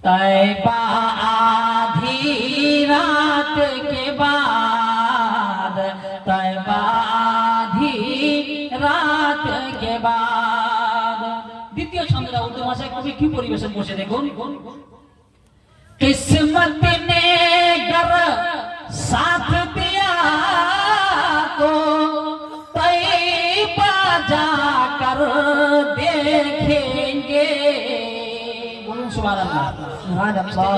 तैबा आधी रात के बाद, तैबा आधी रात के बाद। দ্বিতীয় ছন্দটা উর্দু ভাষায় কবি কি পরিবেশন করছে দেখুন। किस्मत ने गर साथ दिया तो तैबा जाकर देखेंगे। बोलूं सुभान अल्लाह। सुभान अल्लाह।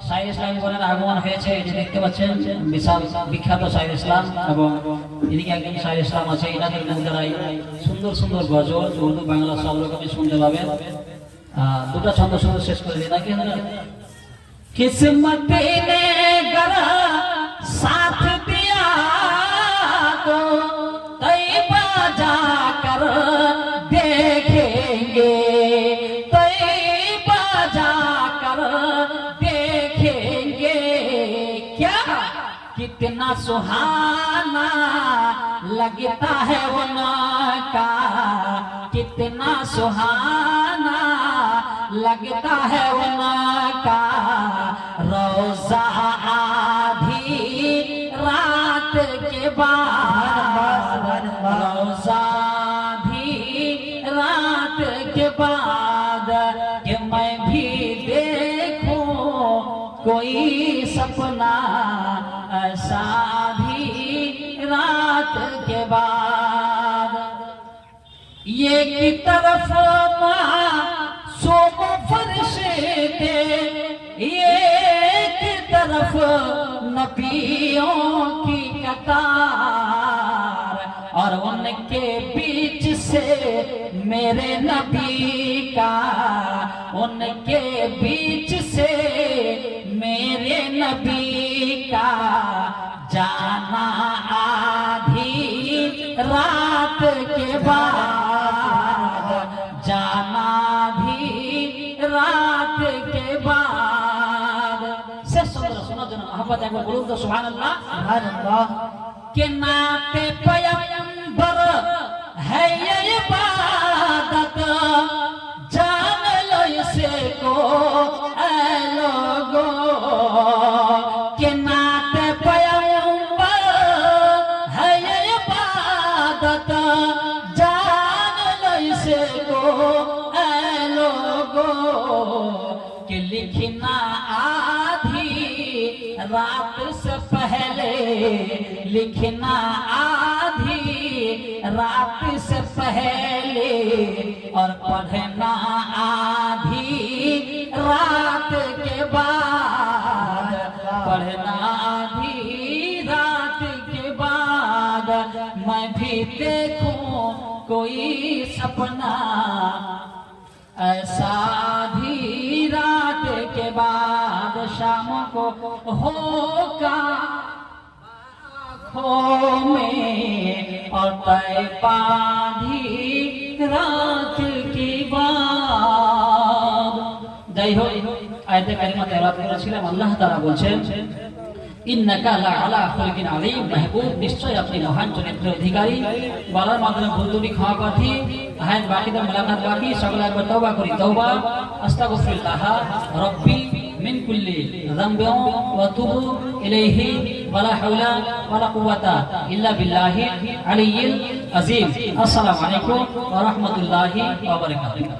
শাইর ইসলাম জীবনের আগমন হয়েছে, এই যে দেখতে পাচ্ছেন বিশাল বিখ্যাত শাইর ইসলাম, এবং এদিকে একজন শাইর ইসলাম আছে। এনাদের মুদ্রায় সুন্দর সুন্দর গজল উর্দু বাংলা সব রকমই শুনতে পাবেন। দুটা ছন্দ শুনে শেষ করে দিই নাকি। किस्मत ने गर साथ दिया तो तैबा जाकर देखेंगे, तैबा जाकर देखेंगे। क्या कितना सुहाना लगता है उनका, कितना सुहाना लगता है उनका रोजा आधी रात के बाद, रोजा आधी रात के बाद। कि मैं भी देखूं कोई सपना ऐसा आधी रात के बाद। ये की तरफ सोम फरिश्ते, ये की तरफ नबियों की कतार, और उनके बीच से मेरे नबी का, उनके बीच से मेरे नबी का जाना आधी रात के बाद, जाना आधी रात के बाद। से सुनो जन मोहब्बत एक बार बोलूं तो सुभान अल्लाह। सुभान अल्लाह। के नाते पैगंबर है ये इबादत, जान लो इसे को ऐ लोगो। के नाते पैगंबर है ये इबादत, जान लो इसे को ऐ लोगो। कि लिखना आधी रात से पहले, लिखना आधी रात से पहले, और पढ़ना आधी रात के बाद, पढ़ना आधी रात के बाद। मैं भी देखूं कोई सपना ऐसा आधी रात के बाद। शाम को होगा आँखों में और तैबा आधी रात की बात। যাই হোক, আয়াতে কারিমা তেলাওয়াত করেছিলাম। আল্লাহ তাআলা বলছেন ইন্নাকা লাআলা খুলকিন আযীম, মাহবুব নিশ্চয় আপনি মহান চরিত্রের অধিকারী। বলার মাধ্যমে ভুল ত্রুটি ক্ষমা প্রার্থী। হায়াত বাকি দা মুলাকাত বাকি, সকলে একবার তওবা করি। তওবা আস্তাগফিরুল্লাহ রাব্বি মিন কুল্লি যামবিন ওয়া তুবু ইলাইহি ওয়ালা হাওলা ওয়ালা কুওয়াতা ইল্লা বিল্লাহি আলিয়্যিল আযীম। আসসালামু আলাইকুম ওয়া রাহমাতুল্লাহি ওয়া বারাকাতুহু।